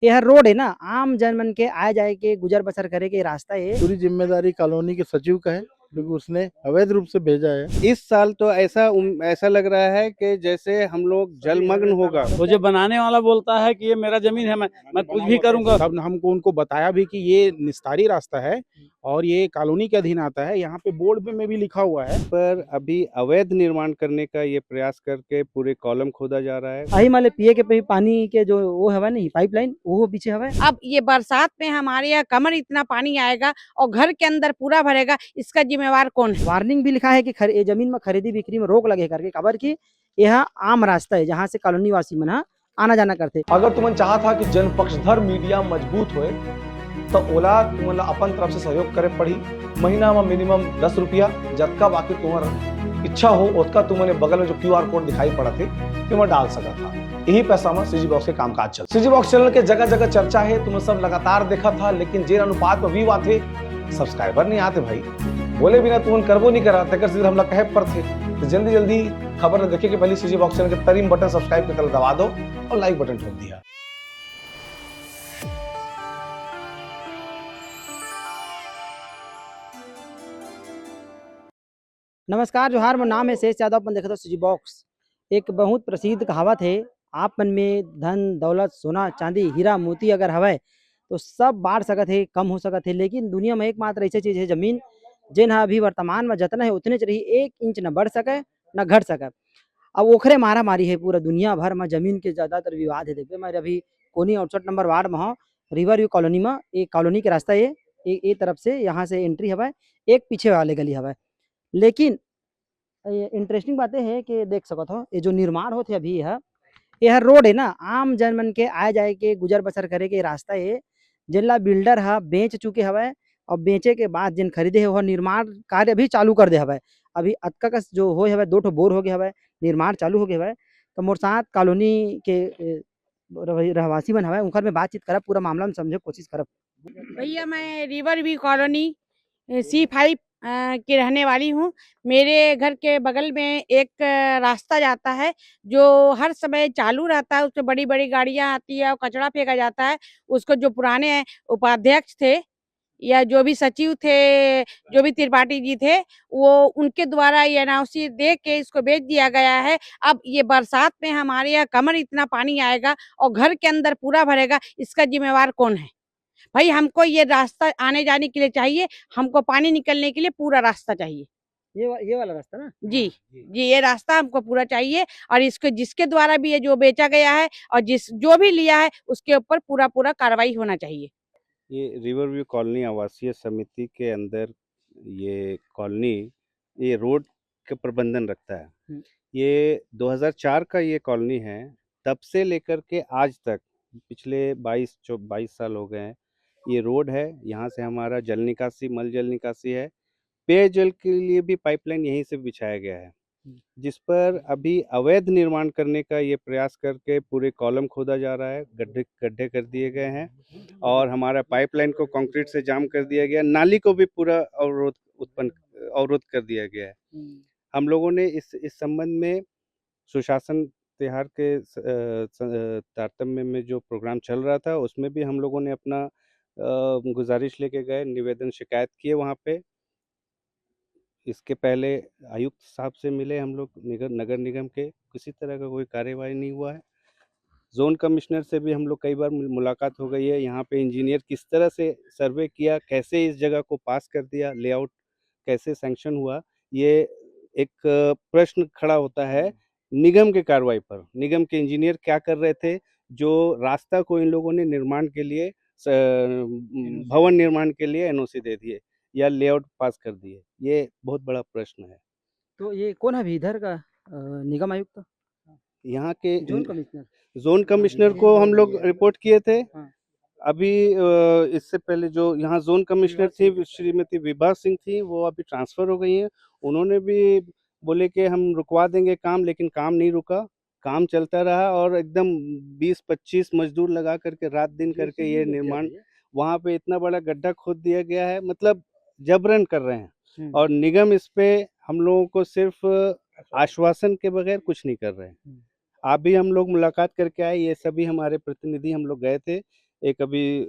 यह रोड है ना, आम जनमन के आए जाए के गुजर बसर करे के रास्ता है। पूरी जिम्मेदारी कॉलोनी के सचिव का है, क्योंकि उसने अवैध रूप से भेजा है। इस साल तो ऐसा लग रहा है कि जैसे हम लोग जलमग्न होगा। तो जो बनाने वाला बोलता है कि ये मेरा जमीन है, मैं कुछ भी करूंगा। तब हमको उनको बताया भी कि ये निस्तारी रास्ता है और ये कॉलोनी के अधीन आता है। यहाँ पे बोर्ड में भी लिखा हुआ है। पर अभी अवैध निर्माण करने का ये प्रयास करके पूरे कॉलम खोदा जा रहा है। अही माले पिए के पानी के जो वो हवा नहीं पाइपलाइन, वो पीछे हवा। अब ये बरसात में हमारे यहाँ कमर इतना पानी आएगा और घर के अंदर पूरा भरेगा, इसका जिम्मेवार कौन है? वार्निंग भी लिखा है कि ये जमीन में खरीदी बिक्री में रोक लगे करके, खबर की यह आम रास्ता है जहाँ से कॉलोनी वासी मन आना जाना करते। अगर तुमन चाहा था कि जनपक्षधर मीडिया मजबूत होए तो ओला तुमन अपन तरफ से सहयोग करे पड़ी। महीना में मिनिमम 10 रुपया जतका बाकी तुम्हार इच्छा हो उतका तुमने बगल में जो QR कोड दिखाई पड़ा थे तुम डाल सका था। यही पैसा में सीजी बॉक्स के कामकाज चल। सीजी बॉक्स चैनल के जगह जगह चर्चा है, तुम सब लगातार देखा था, लेकिन जे अनुपात में व्यू आते सब्सक्राइबर नहीं आते भाई। बोले बिना तुम करबो नहीं करा तक सीधे हमला कहे पर थे। तो जल्दी जल्दी खबर देखे कि पहले सीजी बॉक्स चैनल के तरीम बटन सब्सक्राइब के तरह दबा दो और लाइक बटन ठोक दिया। नमस्कार, जोहार, मोर नाम है शेष यादव। अपन देखते हो सीजी बॉक्स। एक बहुत प्रसिद्ध कहावत है, आप मन में धन दौलत सोना चांदी हीरा मोती अगर हवय तो सब बाढ़ सकत है, कम हो सकत है, लेकिन दुनिया में एकमात्र ऐसी चीज है जमीन, जेन हा अभी वर्तमान में जतना है उतने रही, 1 इंच न बढ़ सके न घट सके। अब ओखरे मारा मारी है पूरा दुनिया भर में, जमीन के ज्यादातर विवाद है। देखिए मैं अभी कोनी 68 नंबर वार्ड में हूँ, रिवर व्यू कॉलोनी में। एक कॉलोनी के रास्ता है, एक तरफ से यहाँ से एंट्री हवा, एक पीछे वाले गली हवा। लेकिन इंटरेस्टिंग बातें है कि देख सकत हो, ये जो निर्माण होते अभी यह रोड है ना, आम जनमन के आए जाए के गुजर बसर करे के रास्ता है, जिनला बिल्डर बेच चुके हवय और बेचे के बाद जिन खरीदे वह निर्माण कार्य भी चालू कर दे हवय। अभी अतका कस जो हो हवय, 2 ठो बोर हो गए हवय, निर्माण चालू हो गए हवय। तो मोर साथ कॉलोनी के रहवासी मन हवय, उनकर में बातचीत करब, पूरा मामला में समझे कोशिश करब। भैया मैं रिवर व्यू कॉलोनी C5 की रहने वाली हूँ। मेरे घर के बगल में एक रास्ता जाता है जो हर समय चालू रहता है, उसमें बड़ी बड़ी गाड़ियाँ आती है और कचरा फेंका जाता है। उसको जो पुराने उपाध्यक्ष थे या जो भी सचिव थे, जो भी त्रिपाठी जी थे, वो उनके द्वारा ये एनओसी दे के इसको बेच दिया गया है। अब ये बरसात में हमारे यहाँ कमर इतना पानी आएगा और घर के अंदर पूरा भरेगा, इसका जिम्मेवार कौन है? भाई हमको ये रास्ता आने जाने के लिए चाहिए, हमको पानी निकलने के लिए पूरा रास्ता चाहिए। ये वाला रास्ता ना जी जी, ये रास्ता हमको पूरा चाहिए और इसको जिसके द्वारा भी ये जो बेचा गया है और जो भी लिया है उसके ऊपर पूरा कार्रवाई होना चाहिए। ये रिवर व्यू कॉलोनी आवासीय समिति के अंदर ये कॉलोनी ये रोड का प्रबंधन रखता है। ये 2004 का ये कॉलोनी है। तब से लेकर के आज तक पिछले 22 साल हो गए हैं। ये रोड है, यहाँ से हमारा जल निकासी, मल जल निकासी है। पेयजल के लिए भी पाइपलाइन यहीं से बिछाया गया है, जिस पर अभी अवैध निर्माण करने का ये प्रयास करके पूरे कॉलम खोदा जा रहा है। गड्ढे कर दिए गए हैं और हमारा पाइपलाइन को कंक्रीट से जाम कर दिया गया, नाली को भी पूरा अवरोध कर दिया गया है। हम लोगों ने इस संबंध में सुशासन त्योहार के तारतम्य में जो प्रोग्राम चल रहा था, उसमें भी हम लोगों ने अपना गुजारिश लेके गए, निवेदन शिकायत किए वहाँ पे। इसके पहले आयुक्त साहब से मिले हम लोग, नगर निगम के, किसी तरह का कोई कार्यवाही नहीं हुआ है। जोन कमिश्नर से भी हम लोग कई बार मुलाकात हो गई है। यहाँ पे इंजीनियर किस तरह से सर्वे किया, कैसे इस जगह को पास कर दिया, लेआउट कैसे सैंक्शन हुआ, ये एक प्रश्न खड़ा होता है निगम के कार्रवाई पर। निगम के इंजीनियर क्या कर रहे थे, जो रास्ता को इन लोगों ने निर्माण के लिए, भवन निर्माण के लिए एनओसी दे दिए या लेआउट पास कर दिए, ये बहुत बड़ा प्रश्न है। तो ये कौन है अभी इधर का निगम आयुक्त? यहाँ के जोन कमिश्नर को हम लोग रिपोर्ट किए थे। हाँ। अभी इससे पहले जो यहाँ जोन कमिश्नर थी श्रीमती विभा सिंह थी, वो अभी ट्रांसफर हो गई हैं। उन्होंने भी बोले कि हम रुकवा देंगे काम, लेकिन काम नहीं रुका, काम चलता रहा और एकदम 20-25 मजदूर लगा करके रात दिन करके ये निर्माण, वहाँ पे इतना बड़ा गड्ढा खोद दिया गया है, मतलब जबरन कर रहे हैं। और निगम इस पे हम लोगों को सिर्फ आश्वासन के बगैर कुछ नहीं कर रहे हैं। आप भी हम लोग मुलाकात करके आए, ये सभी हमारे प्रतिनिधि हम लोग गए थे। एक अभी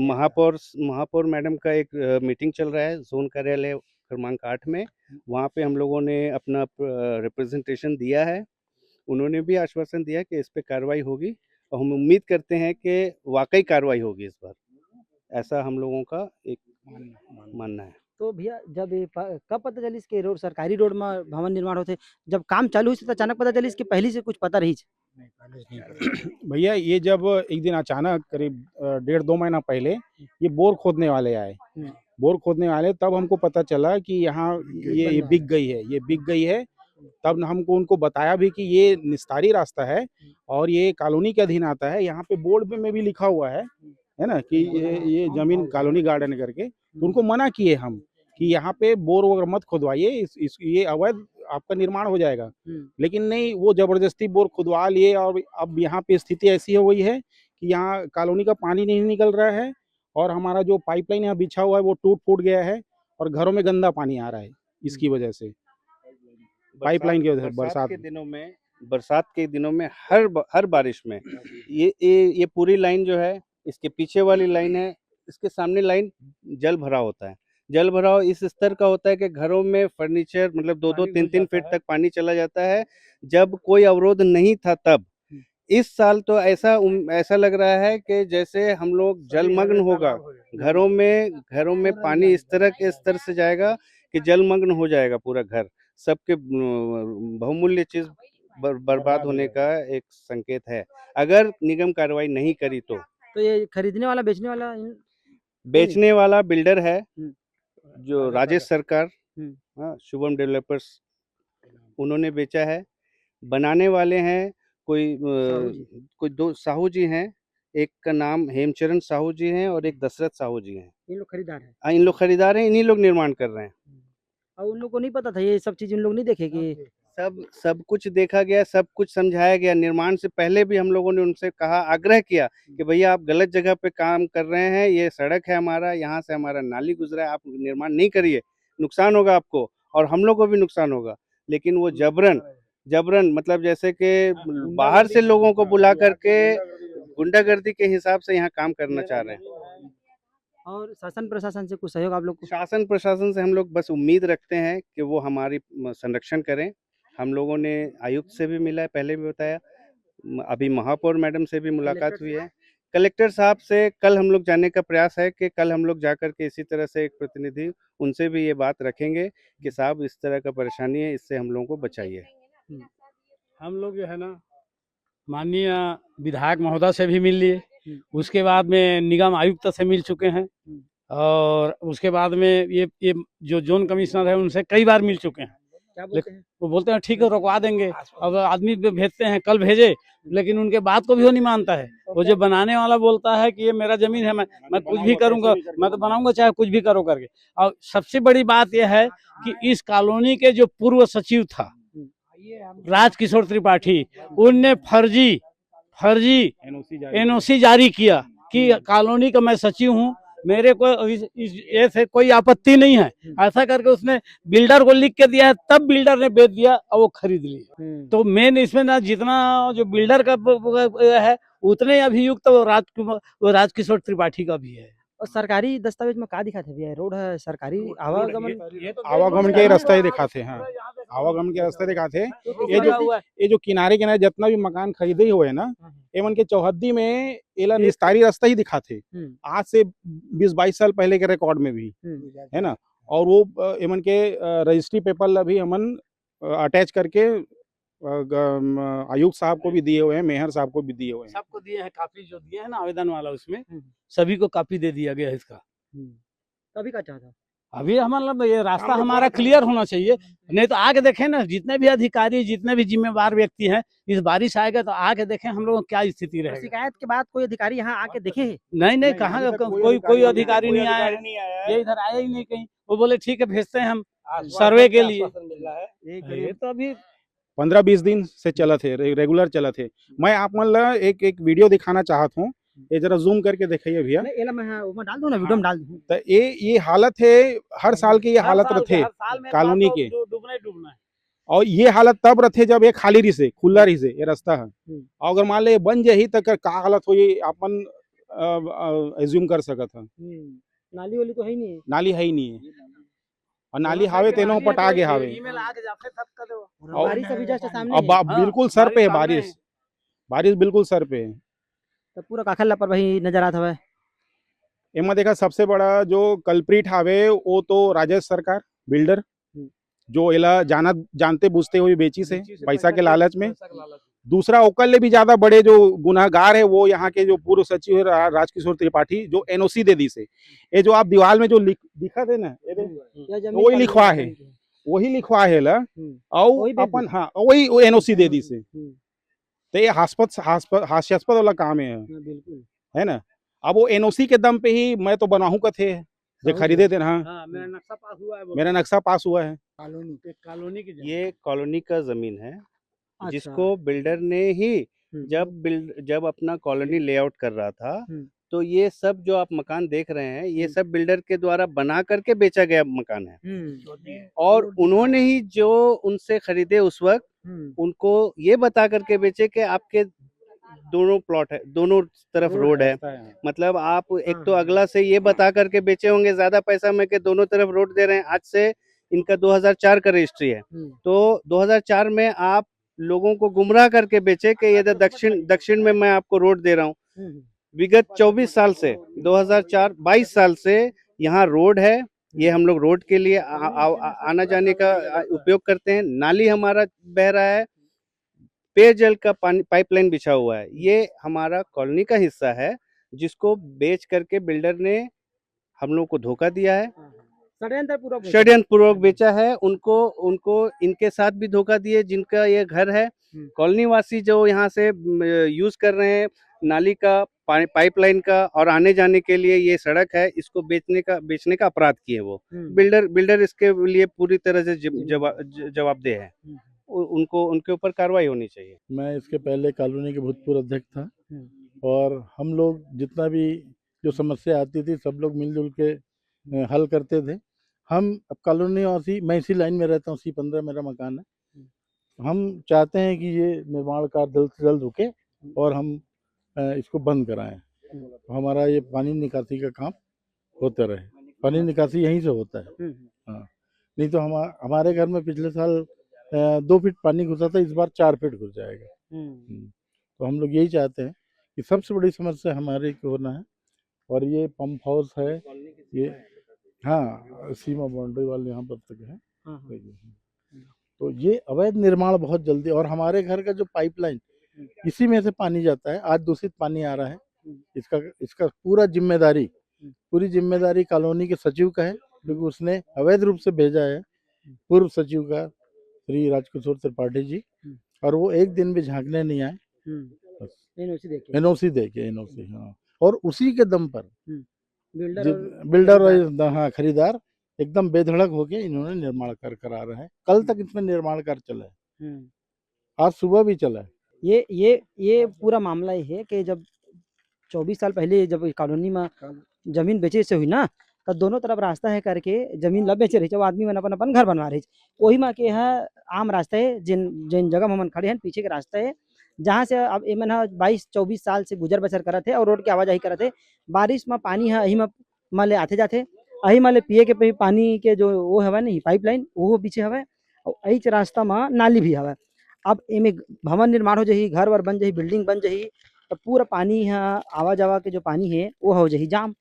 महापौर मैडम का एक मीटिंग चल रहा है जोन कार्यालय क्रमांक 8 में। वहाँ पे हम लोगों ने अपना रिप्रेजेंटेशन दिया है। उन्होंने भी आश्वासन दिया कि इस पे कार्रवाई होगी और हम उम्मीद करते हैं कि वाकई कार्रवाई होगी इस बार, ऐसा हम लोगों का एक मानना है। तो भैया जब ये कब पता चली इसके रोड सरकारी रोड में भवन निर्माण होते जब काम चालू हुई तो अचानक पता चली इसकी पहले से कुछ पता रही भैया ये जब एक दिन अचानक करीब 1.5-2 महीना पहले ये बोर खोदने वाले आए, बोर खोदने वाले, तब हमको पता चला कि यहाँ ये बिक गई है, ये बिक गई है। तब हमको उनको बताया भी कि ये निस्तारी रास्ता है और ये कॉलोनी के अधीन आता है। यहाँ पे बोर्ड में भी लिखा हुआ है ना कि ये जमीन कॉलोनी गार्डन करके। तो उनको मना किए हम कि यहाँ पे बोर वगैरह मत खुदवाइए, ये अवैध आपका निर्माण हो जाएगा। लेकिन नहीं, वो जबरदस्ती बोर खुदवा लिए और अब यहाँ पे स्थिति ऐसी हो गई है कि यहाँ कॉलोनी का पानी नहीं निकल रहा है और हमारा जो पाइपलाइन यहाँ बिछा हुआ है वो टूट फूट गया है और घरों में गंदा पानी आ रहा है इसकी वजह से, पाइपलाइन की वजह से। बरसात के दिनों में हर बारिश में ये पूरी लाइन जो है, इसके पीछे वाली लाइन है, इसके सामने लाइन जल भराव होता है। जल भराव इस स्तर का होता है कि घरों में फर्नीचर मतलब 2-2 3-3 फीट तक पानी चला जाता है, जब कोई अवरोध नहीं था तब। इस साल तो ऐसा लग रहा है कि जैसे हम लोग जलमग्न होगा, घरों में पानी इस तरह के स्तर से जाएगा कि जलमग्न हो जाएगा पूरा घर। सबके बहुमूल्य चीज बर्बाद होने का एक संकेत है अगर निगम कार्रवाई नहीं करी तो। ये खरीदने वाला बेचने वाला बिल्डर है जो राजेश सरकार, शुभम डेवलपर्स, उन्होंने बेचा है। बनाने वाले हैं कोई 2 साहू जी हैं, एक का नाम हेमचरण साहू जी हैं और एक दशरथ साहू जी हैं। इन लोग खरीदार हैं। इन लोग खरीदार हैं, इन्हीं लोग निर्माण कर रहे हैं। और उन लोग को नहीं पता था ये सब चीज, उन लोग नहीं देखे कि सब कुछ देखा गया, सब कुछ समझाया गया। निर्माण से पहले भी हम लोगों ने उनसे कहा, आग्रह किया कि भैया आप गलत जगह पे काम कर रहे हैं, ये सड़क है हमारा, यहाँ से हमारा नाली गुजरा है, आप निर्माण नहीं करिए, नुकसान होगा आपको और हम लोग को भी नुकसान होगा। लेकिन वो जबरन मतलब जैसे कि बाहर से लोगों को बुला करके गुंडागर्दी के हिसाब से यहाँ काम करना चाह रहे हैं। और शासन प्रशासन से कुछ सहयोग आप लोग को? शासन प्रशासन से हम लोग बस उम्मीद रखते हैं कि वो हमारी संरक्षण करें। हम लोगों ने आयुक्त से भी मिला है, पहले भी बताया, अभी महापौर मैडम से भी मुलाकात हुई है। कलेक्टर साहब से कल हम लोग जाने का प्रयास है कि कल हम लोग जाकर के इसी तरह से एक प्रतिनिधि उनसे भी ये बात रखेंगे कि साहब इस तरह का परेशानी है, इससे हम लोगों को बचाइए। हम लोग जो है ना माननीय विधायक महोदय से भी मिल लिए, उसके बाद में निगम आयुक्त से मिल चुके हैं और उसके बाद में ये जो जोन कमिश्नर है उनसे कई बार मिल चुके हैं। क्या बोलते हैं? वो बोलते हैं ठीक है रुकवा देंगे, अब आदमी भेजते हैं, कल भेजे, लेकिन उनके बात को भी वो नहीं मानता है। वो जो बनाने वाला बोलता है कि ये मेरा जमीन है, मैं कुछ भी करूंगा, मैं तो बनाऊंगा चाहे कुछ भी करो करके। और सबसे बड़ी बात यह है कि इस कॉलोनी के जो पूर्व सचिव था राजकिशोर त्रिपाठी, उनने फर्जी एनओसी जारी किया कि कॉलोनी का मैं सचिव हूँ, मेरे को ऐसे कोई आपत्ति नहीं है, ऐसा करके उसने बिल्डर को लिख के दिया है, तब बिल्डर ने बेच दिया और वो खरीद लिया। तो मेन इसमें ना जितना जो बिल्डर का है उतने अभियुक्त वो राजकिशोर त्रिपाठी का भी है। और सरकारी दस्तावेज में क्या दिखाते भैया? रोड है सरकारी, आवागमन के रास्ते ही दिखाते हैं, आवागमन के रास्ते दिखाते। ये जो किनारे जितना भी मकान खरीदे हुए है ना, एमन के चौहद्दी में एला निस्तारी रास्ता ही दिखाते, आज से 20-22 साल पहले के रिकॉर्ड में भी है ना। और वो एमन के रजिस्ट्री पेपर अभी हमन अटैच करके आयुक्त साहब को भी दिए हुए हैं, मेयर साहब को भी दिए हुए हैं, सबको दिए हैं। कापी जो दिए हैं ना आवेदन वाला, उसमें सभी को कापी दे दिया गया है इसका। अभी क्या चाहता? अभी हमारा ये रास्ता हमारा क्लियर होना चाहिए, नहीं तो आगे देखें ना, जितने भी अधिकारी, जितने भी जिम्मेवार व्यक्ति हैं, इस बारिश आएगा तो आगे देखें हम लोग क्या स्थिति रहेगी। शिकायत के बाद कोई अधिकारी यहाँ आके देखे? नहीं, कहाँ कोई अधिकारी नहीं आया, ये इधर आया ही नहीं कहीं। वो बोले ठीक है भेजते हैं हम सर्वे के लिए। ये तो अभी 15-20 दिन से चला थे, रेगुलर चला थे। मैं आप मन ला एक वीडियो दिखाना चाहता हूँ, ये जरा जूम करके दिखाइए भैया। मैं डाल दूं ना, वीडियो में डाल दूं। तो ये हालत है, हर साल की ये हालत रहते कॉलोनी के, डूबना है। और ये हालत तब रहते जब ये खाली रही से, खुला रही से ये रास्ता है। और अगर मान ले बन जाही तो का हालत हो, अपन एज्यूम कर सकत हन। नाली वाली तो है ही नहीं है। नाली है ही नहीं है और नाली हावे तेनो पटा के हावे और बारिश अभी जस्ट सामने अब है। बिल्कुल सर पे है बारिश, बारिश बिल्कुल सर पे है। तो पूरा काखल लापरवाही नजर आता है। एमा देखा सबसे बड़ा जो कल्प्रिट हावे वो तो राजस्व सरकार बिल्डर जो एला जानते बुझते हुए बेची से पैसा के लालच में। दूसरा ओकर ले भी ज्यादा बड़े जो गुनाहगार है वो यहाँ के जो पूर्व सचिव है राजकिशोर त्रिपाठी जो एनओसी दे दी से। ये जो आप दीवार में जो दिखा थे ना ये वही लिखवा है, वही लिखवा है ला और अपन हाँ वही एनओसी दे दी से। तो ये हास्यास्पद वाला काम है ना। अब वो एनओसी के दम पे ही मैं तो बनाऊं का थे जो खरीदे थे ना। मेरा नक्शा पास हुआ है, मेरा नक्शा पास हुआ है। कॉलोनी की ये कॉलोनी का जमीन है अच्छा। जिसको बिल्डर ने ही जब अपना कॉलोनी लेआउट कर रहा था तो ये सब जो आप मकान देख रहे हैं ये सब बिल्डर के द्वारा बना करके बेचा गया मकान है। और उन्होंने ही जो उनसे खरीदे उस वक्त उनको ये बता करके बेचे कि आपके दोनों प्लॉट है, दोनों तरफ रोड है। मतलब आप एक तो अगला से ये बता करके बेचे होंगे ज्यादा पैसा में कि दोनों तरफ रोड दे रहे हैं। आज से इनका 2004 का रजिस्ट्री है तो 2004 में आप लोगों को गुमराह करके बेचे कि ये दक्षिण में मैं आपको रोड दे रहा हूँ। विगत 24 साल से 22 साल से यहाँ रोड है। ये हम लोग रोड के लिए आना जाने का उपयोग करते हैं। नाली हमारा बह रहा है, पेयजल का पानी पाइपलाइन बिछा हुआ है। ये हमारा कॉलोनी का हिस्सा है जिसको बेच करके बिल्डर ने हम लोग को धोखा दिया है, षड्यंत्र पूर्वक बेचा है। उनको इनके साथ भी धोखा दिए जिनका ये घर है। कॉलोनी वासी जो यहाँ से यूज कर रहे हैं नाली का पाइपलाइन का और आने जाने के लिए ये सड़क है, इसको बेचने का अपराध किए वो बिल्डर इसके लिए पूरी तरह से जवाबदेह है। उनको उनके ऊपर कार्रवाई होनी चाहिए। मैं इसके पहले कॉलोनी के भूतपूर्व अध्यक्ष था और हम लोग जितना भी जो समस्या आती थी सब लोग मिलजुल के हल करते थे। हम अब कॉलोनी वासी, मैं इसी लाइन में रहता हूँ, C15 मेरा मकान है। हम चाहते हैं कि ये निर्माण कार्य जल्द से जल्द रुके और हम इसको बंद कराएं। तो हमारा ये पानी निकासी का काम होता रहे। पानी निकासी यहीं से होता है। हाँ, नहीं तो हमारे घर में पिछले साल 2 फीट पानी घुसा था, इस बार 4 फीट घुस जाएगा। तो हम लोग यही चाहते हैं कि सबसे बड़ी समस्या हमारे को होना है। और ये पंप हाउस है, ये हाँ सीमा बाउंड्री वाले यहाँ पर तक है। तो ये अवैध निर्माण बहुत जल्दी, और हमारे घर का जो पाइपलाइन इसी में से पानी जाता है, आज दूषित पानी आ रहा है। इसका पूरी जिम्मेदारी कॉलोनी के सचिव का है क्योंकि उसने अवैध रूप से भेजा है पूर्व सचिव का श्री राजकिशोर त्रिपाठी जी, और वो एक दिन भी झांकने नहीं आए। एनओसी देके हाँ, और उसी के दम पर बिल्डर और हाँ खरीदार एकदम बेधड़क होके इन्होंने निर्माण कार्य करा रहा है। कल तक इसमें निर्माण कार्य चला है, आज सुबह भी चला है। ये पूरा मामला ये है कि जब 24 साल पहले जब कॉलोनी में जमीन बेचे से हुई ना, तो दोनों तरफ रास्ता है करके जमीन ला बेचे रही, जब आदमी मन अपन घर बनवा रहे वही में के यहाँ आम रास्ता है। जिन जगह हम खड़े हैं पीछे के रास्ता है जहाँ से अब एमन 22-24 साल से गुजर बसर करत है और रोड की आवाजाही करत है। बारिश में पानी है अही में ले आते जाते, अही में ले पिए के पानी के जो वो हवा नहीं पाइपलाइन वो पीछे हवा, और अही रास्ता में नाली भी हवा। अब एमे भवन निर्माण हो जाही, घर वर बन जाही, बिल्डिंग बन जाही, तो पूरा पानी यहाँ आवा जावा के जो पानी है वो हो जाही जाम।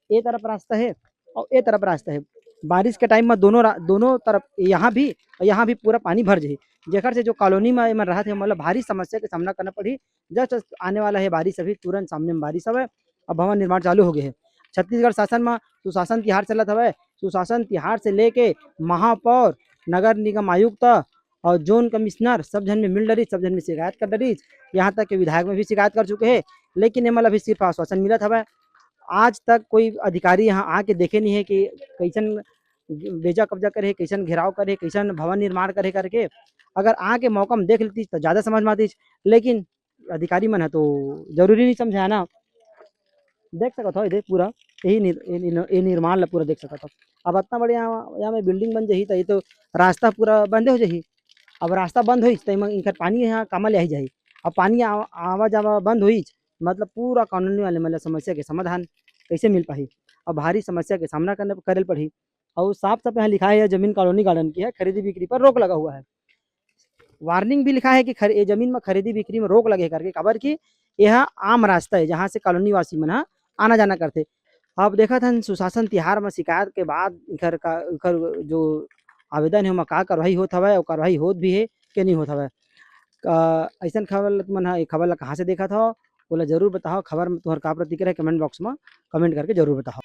ए तरफ रास्ता है और ए तरफ रास्ता है। बारिश के टाइम में दोनों तरफ यहाँ भी पूरा पानी भर जाही, जेकर से जो कॉलोनी में रहा थे मतलब भारी समस्या के सामना करना पड़ी। जस्ट आने वाला है बारिश, अभी तुरंत सामने में बारिश है, अब भवन निर्माण चालू हो गए है। छत्तीसगढ़ शासन में सुशासन तिहार चलत हवे। सुशासन तिहार से लेके महापौर, नगर निगम आयुक्त और जोन कमिश्नर सब जन में मिल रही, सब जन में शिकायत कर रही, यहाँ तक के विधायक में भी शिकायत कर चुके हैं, लेकिन एमल अभी सिर्फ आश्वासन मिलत हवे। आज तक कोई अधिकारी यहाँ आके देखे नहीं है कि कैसन बेचा कब्जा करे, कैसन घेराव करे, कैसन भवन निर्माण करे करके। अगर आके मौका में देख लेती तो ज़्यादा समझ में आती, लेकिन अधिकारी मन है तो जरूरी नहीं समझा ना। देख सकत हो इधर पूरा यही निर्माण ला पूरा देख सकत हो। अब इतना बड़े यहाँ में बिल्डिंग बन जाही तो ये तो रास्ता पूरा बंद हो जाही। अब रास्ता बंद हुई तो इनकर पानी यहाँ कमा ले जाही, अब पानी आवा जावा बंद हुई मतलब पूरा कानूनी वाले मतलब समस्या के समाधान कैसे मिल पाही और भारी समस्या के सामना करने करे पड़ी। और साफ साफ यहाँ लिखा है जमीन कॉलोनी गार्डन की है, खरीदी बिक्री पर रोक लगा हुआ है। वार्निंग भी लिखा है कि ये जमीन में खरीदी बिक्री में रोक लगे करके, खबर की यह आम रास्ता है जहाँ से कॉलोनी वासी मन आना जाना करते। अब देखा था सुशासन तिहार में शिकायत के बाद इखर जो आवेदन है ओमा का कार्रवाई होत हवय और कार्रवाई होत भी है कि नहीं होत हवय। ऐसा खबर तुमन हा खबर ला कहाँ से देखा था बोला जरूर बताओ। खबर में तुम्हारा का प्रतिक्रिया है कमेंट बॉक्स में कमेंट करके जरूर बताओ।